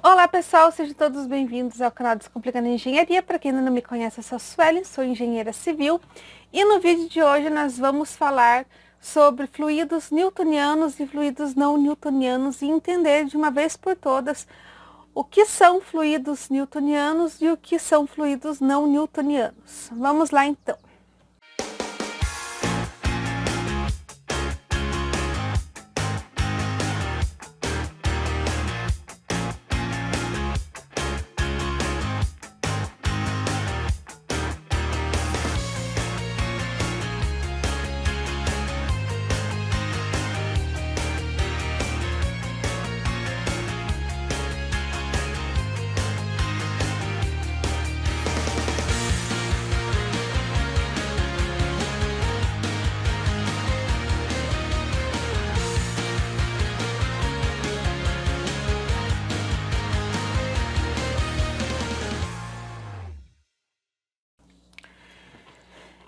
Olá pessoal, sejam todos bem-vindos ao canal Descomplicando Engenharia. Para quem ainda não me conhece, eu sou a Suelen, sou engenheira civil. E no vídeo de hoje nós vamos falar sobre fluidos newtonianos e fluidos não newtonianos e entender de uma vez por todas o que são fluidos newtonianos e o que são fluidos não newtonianos. Vamos lá então.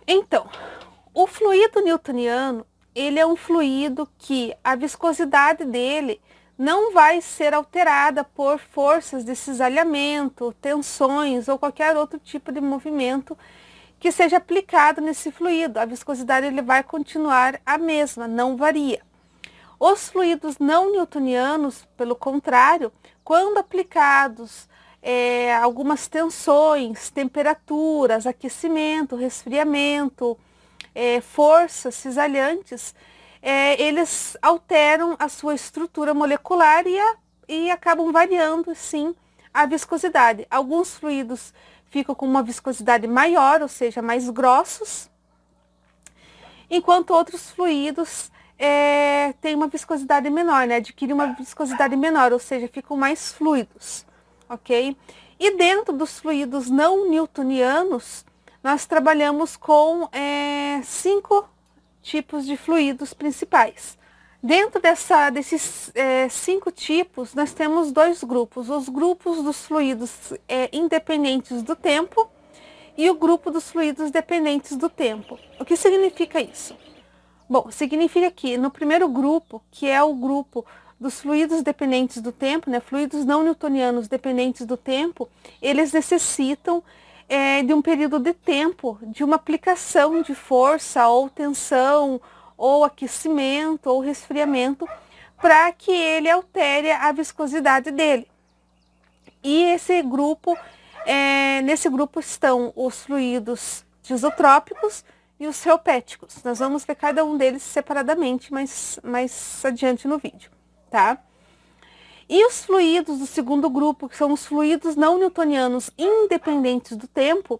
Então, o fluido newtoniano, ele é um fluido que a viscosidade dele não vai ser alterada por forças de cisalhamento, tensões ou qualquer outro tipo de movimento que seja aplicado nesse fluido. A viscosidade ele vai continuar a mesma, não varia. Os fluidos não newtonianos, pelo contrário, quando aplicados algumas tensões, temperaturas, aquecimento, resfriamento, forças cisalhantes, eles alteram a sua estrutura molecular e acabam variando, sim, a viscosidade. Alguns fluidos ficam com uma viscosidade maior, ou seja, mais grossos, enquanto outros fluidos têm uma viscosidade menor, né? Adquirem uma viscosidade menor, ou seja, ficam mais fluidos, ok? E dentro dos fluidos não newtonianos, nós trabalhamos com 5 tipos de fluidos principais. Dentro desses 5 tipos, nós temos 2 grupos. Os grupos dos fluidos independentes do tempo e o grupo dos fluidos dependentes do tempo. O que significa isso? Bom, significa que no primeiro grupo, que é o grupo dos fluidos dependentes do tempo, né, fluidos não newtonianos dependentes do tempo, eles necessitam de um período de tempo, de uma aplicação de força ou tensão, ou aquecimento, ou resfriamento, para que ele altere a viscosidade dele. E nesse grupo estão os fluidos tisotrópicos e os reopéticos. Nós vamos ver cada um deles separadamente, mais adiante no vídeo, tá? E os fluidos do segundo grupo, que são os fluidos não newtonianos independentes do tempo,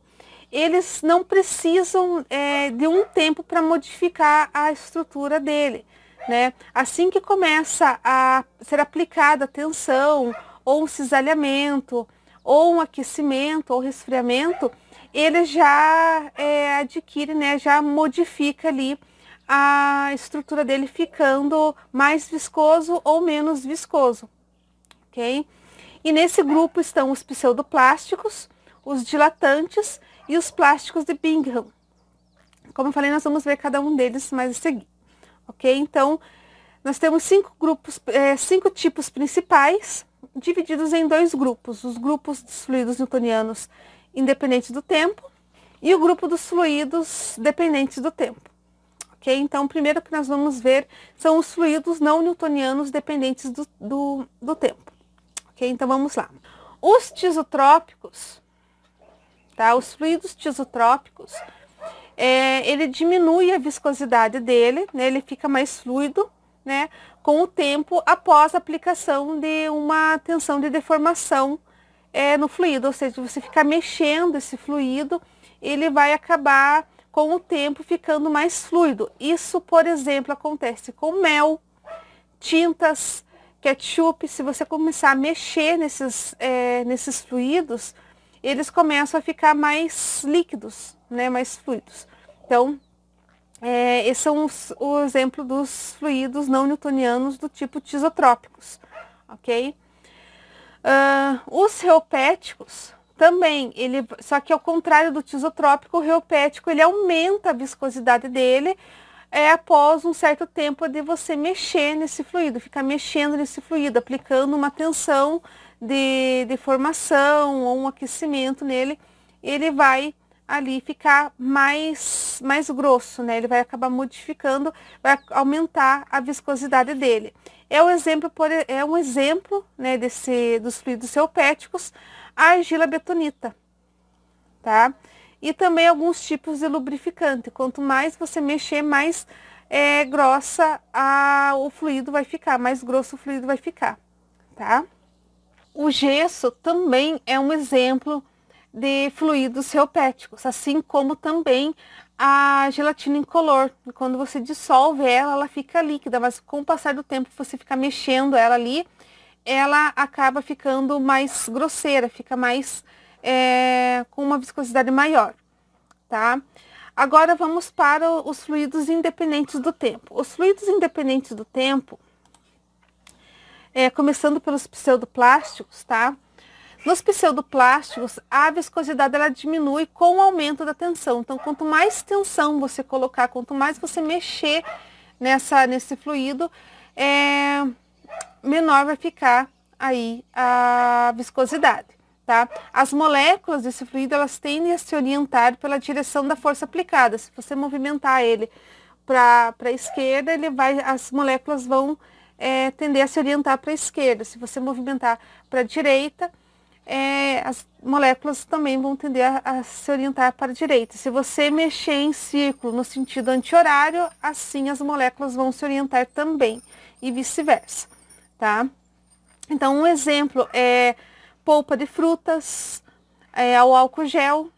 eles não precisam de um tempo para modificar a estrutura dele, né? Assim que começa a ser aplicada a tensão, ou um cisalhamento, ou um aquecimento, ou resfriamento, ele já adquire, né, já modifica ali a estrutura dele, ficando mais viscoso ou menos viscoso, ok? E nesse grupo estão os pseudoplásticos, os dilatantes e os plásticos de Bingham. Como eu falei, nós vamos ver cada um deles mais a seguir, ok? Então, nós temos 5 grupos, 5 tipos principais, divididos em 2 grupos. Os grupos dos fluidos newtonianos independentes do tempo e o grupo dos fluidos dependentes do tempo. Ok? Então, o primeiro que nós vamos ver são os fluidos não newtonianos dependentes do tempo. Ok? Então, vamos lá. Os tisotrópicos, tá? Os fluidos tisotrópicos, ele diminui a viscosidade dele, né? Ele fica mais fluido, né, com o tempo após a aplicação de uma tensão de deformação no fluido, ou seja, você ficar mexendo esse fluido, ele vai acabar com o tempo ficando mais fluido. Isso, por exemplo, acontece com mel, tintas, ketchup. Se você começar a mexer nesses fluidos, eles começam a ficar mais líquidos, né, mais fluidos. Então, esses são o exemplo dos fluidos não newtonianos do tipo tisotrópicos, ok? Os reopéticos também, só que ao contrário do tisotrópico, o reopético ele aumenta a viscosidade dele após um certo tempo de você mexer nesse fluido, ficar mexendo nesse fluido, aplicando uma tensão de formação ou um aquecimento nele, ele vai ali ficar mais grosso, né? Ele vai acabar modificando, vai aumentar a viscosidade dele. É um exemplo, né, dos fluidos seopéticos, a argila bentonita, tá? E também alguns tipos de lubrificante. Quanto mais você mexer, mais grossa o fluido vai ficar, mais grosso o fluido vai ficar, tá? O gesso também é um exemplo de fluidos seopéticos, assim como também a gelatina incolor. Quando você dissolve ela, ela fica líquida, mas com o passar do tempo, você fica mexendo ela ali, ela acaba ficando mais grosseira, fica mais com uma viscosidade maior, tá? Agora vamos para os fluidos independentes do tempo. Os fluidos independentes do tempo, começando pelos pseudoplásticos, tá? Nos pseudoplásticos, a viscosidade ela diminui com o aumento da tensão. Então, quanto mais tensão você colocar, quanto mais você mexer nesse fluido, menor vai ficar aí a viscosidade, tá? As moléculas desse fluido, elas tendem a se orientar pela direção da força aplicada. Se você movimentar ele para a esquerda, as moléculas vão tender a se orientar para a esquerda. Se você movimentar para a direita, as moléculas também vão tender a se orientar para a direita. Se você mexer em círculo no sentido anti-horário, assim as moléculas vão se orientar também e vice-versa, tá? Então, um exemplo é polpa de frutas, o álcool gel,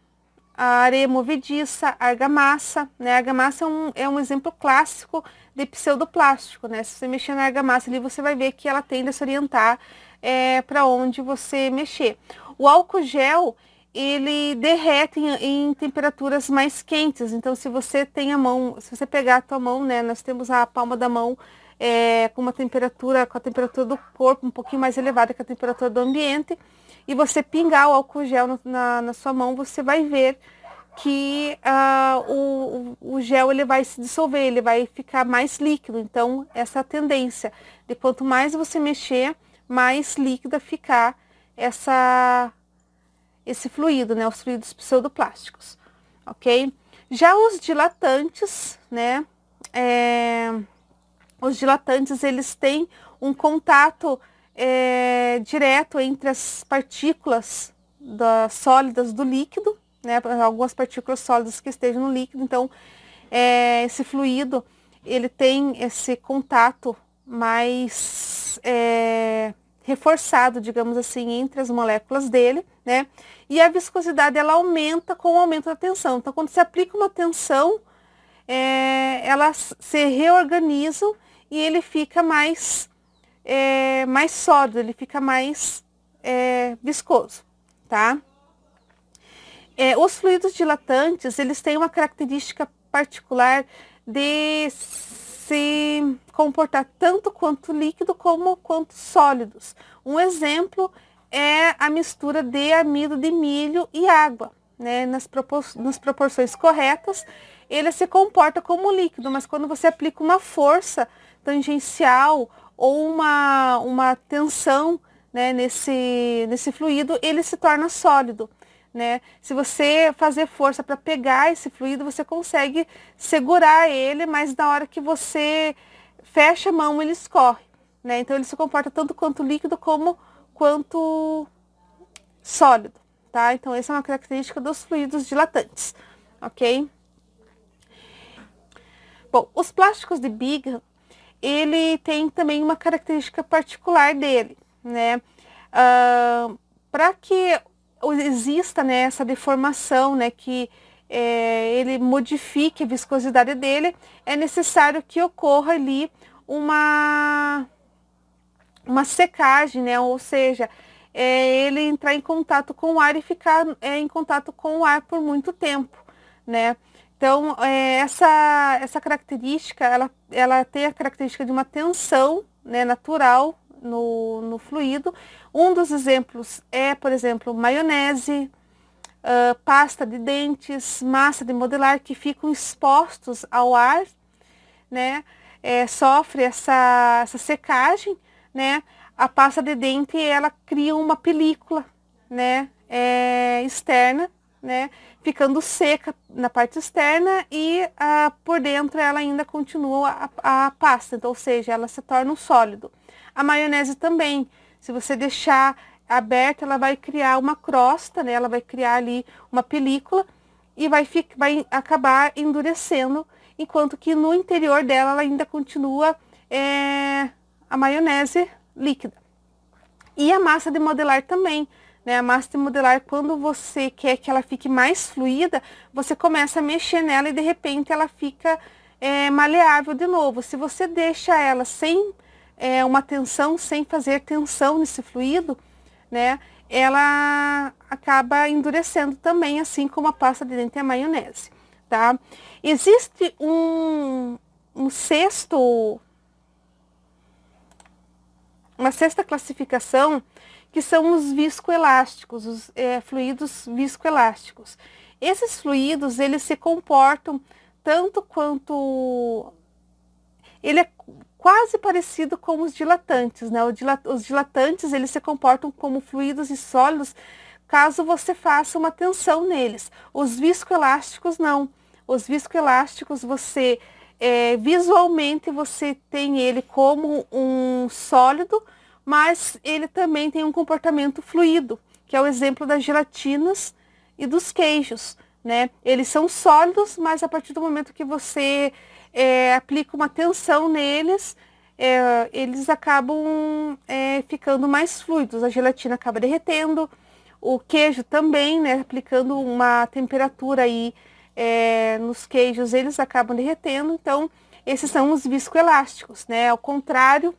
a areia movediça, a argamassa, né? A argamassa é um exemplo clássico de pseudoplástico, né? Se você mexer na argamassa ali, você vai ver que ela tende a se orientar para onde você mexer. O álcool gel, ele derrete em temperaturas mais quentes. Então, se você tem a mão, se você pegar a tua mão, né? Nós temos a palma da mão com a temperatura do corpo um pouquinho mais elevada que a temperatura do ambiente, e você pingar o álcool gel na sua mão, você vai ver que o gel ele vai se dissolver, ele vai ficar mais líquido. Então, essa é a tendência de quanto mais você mexer, mais líquida ficar esse fluido, né? Os fluidos pseudoplásticos, ok? Já os dilatantes, né? Os dilatantes, eles têm um contato direto entre as partículas sólidas do líquido, né? Algumas partículas sólidas que estejam no líquido. Então, esse fluido, ele tem esse contato mais reforçado, digamos assim, entre as moléculas dele, né? E a viscosidade, ela aumenta com o aumento da tensão. Então, quando você aplica uma tensão, elas se reorganizam e ele fica mais sólido, ele fica mais viscoso, tá? Os fluidos dilatantes, eles têm uma característica particular de se comportar tanto quanto líquido quanto sólidos. Um exemplo é a mistura de amido de milho e água, né? Nas proporções corretas, ele se comporta como líquido, mas quando você aplica uma força tangencial ou uma tensão, né, nesse fluido, ele se torna sólido, né? Se você fazer força para pegar esse fluido, você consegue segurar ele, mas na hora que você fecha a mão, ele escorre, né? Então, ele se comporta tanto quanto líquido quanto sólido, tá? Então, essa é uma característica dos fluidos dilatantes, ok? Bom, os plásticos de Bingham, ele tem também uma característica particular dele, né? Para que exista, né, essa deformação, né, que ele modifique a viscosidade dele, é necessário que ocorra ali uma secagem, né? Ou seja, ele entrar em contato com o ar e ficar em contato com o ar por muito tempo, né? Então, essa característica, ela tem a característica de uma tensão, né, natural no fluido. Um dos exemplos é, por exemplo, maionese, pasta de dentes, massa de modelar, que ficam expostos ao ar, né? Sofre essa secagem, né? a pasta de dente, ela cria uma película, né, externa, né, ficando seca na parte externa e por dentro ela ainda continua a pasta, então, ou seja, ela se torna um sólido. A maionese também, se você deixar aberta, ela vai criar uma crosta, né, ela vai criar ali uma película e vai acabar endurecendo, enquanto que no interior dela ela ainda continua a maionese líquida. E a massa de modelar também, né? A massa de modelar, quando você quer que ela fique mais fluida, você começa a mexer nela e de repente ela fica maleável de novo. Se você deixa ela sem uma tensão, sem fazer tensão nesse fluido, né? Ela acaba endurecendo também, assim como a pasta de dente e a maionese, tá? Existe uma sexta classificação, que são os viscoelásticos, os fluidos viscoelásticos. Esses fluidos, eles se comportam tanto quanto... Ele é quase parecido com os dilatantes, né? Os dilatantes, eles se comportam como fluidos e sólidos caso você faça uma tensão neles. Os viscoelásticos, não. Os viscoelásticos, você... visualmente você tem ele como um sólido, mas ele também tem um comportamento fluido, que é o exemplo das gelatinas e dos queijos, né? Eles são sólidos, mas a partir do momento que você aplica uma tensão neles, eles acabam ficando mais fluidos. A gelatina acaba derretendo, o queijo também, né? Aplicando uma temperatura aí nos queijos, eles acabam derretendo. Então, esses são os viscoelásticos, né? Ao contrário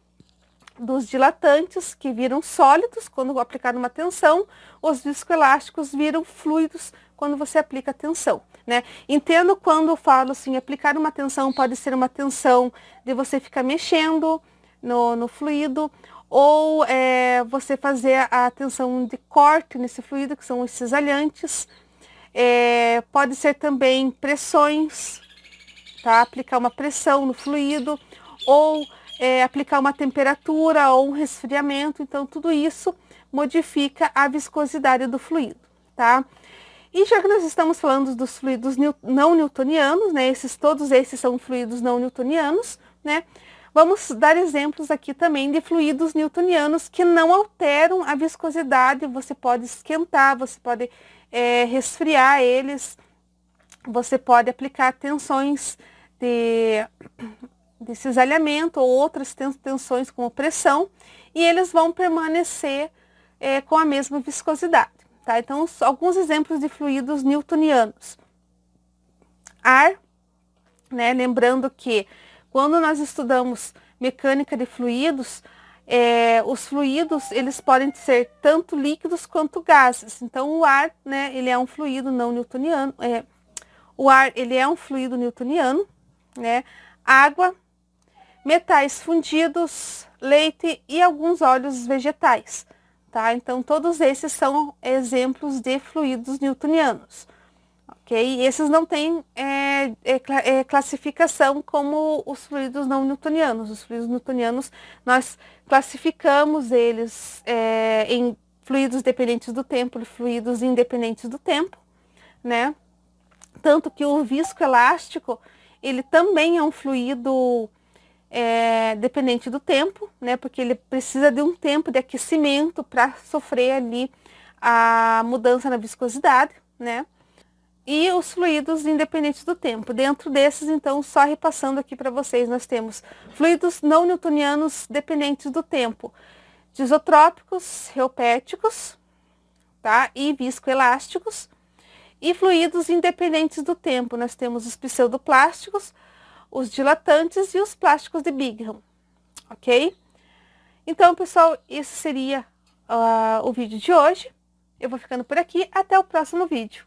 dos dilatantes, que viram sólidos quando aplicar uma tensão, os viscoelásticos viram fluidos quando você aplica a tensão, né? Entendo quando eu falo assim, aplicar uma tensão pode ser uma tensão de você ficar mexendo no fluido, ou você fazer a tensão de corte nesse fluido, que são os cisalhantes. Pode ser também pressões, tá? Aplicar uma pressão no fluido, ou aplicar uma temperatura ou um resfriamento. Então, tudo isso modifica a viscosidade do fluido, tá? E já que nós estamos falando dos fluidos não newtonianos, né? Todos esses são fluidos não newtonianos, né? Vamos dar exemplos aqui também de fluidos newtonianos que não alteram a viscosidade. Você pode esquentar, você pode resfriar eles, você pode aplicar tensões de cisalhamento ou outras tensões como pressão, e eles vão permanecer com a mesma viscosidade, tá? Então, alguns exemplos de fluidos newtonianos. Ar, né? Lembrando que quando nós estudamos mecânica de fluidos, os fluidos, eles podem ser tanto líquidos quanto gases. Então, o ar, né, ele é um fluido não newtoniano. O ar, ele é um fluido newtoniano, né? Água, metais fundidos, leite e alguns óleos vegetais, tá? Então, todos esses são exemplos de fluidos newtonianos, ok? Esses não têm classificação como os fluidos não newtonianos. Os fluidos newtonianos, nós classificamos eles em fluidos dependentes do tempo e fluidos independentes do tempo, né? Tanto que o viscoelástico, ele também é um fluido dependente do tempo, né? Porque ele precisa de um tempo de aquecimento para sofrer ali a mudança na viscosidade, né? E os fluidos independentes do tempo. Dentro desses, então, só repassando aqui para vocês, nós temos fluidos não newtonianos dependentes do tempo: disotrópicos, reopéticos, tá? E viscoelásticos. E fluidos independentes do tempo, nós temos os pseudoplásticos, os dilatantes e os plásticos de Bingham, ok? Então, pessoal, esse seria o vídeo de hoje. Eu vou ficando por aqui. Até o próximo vídeo.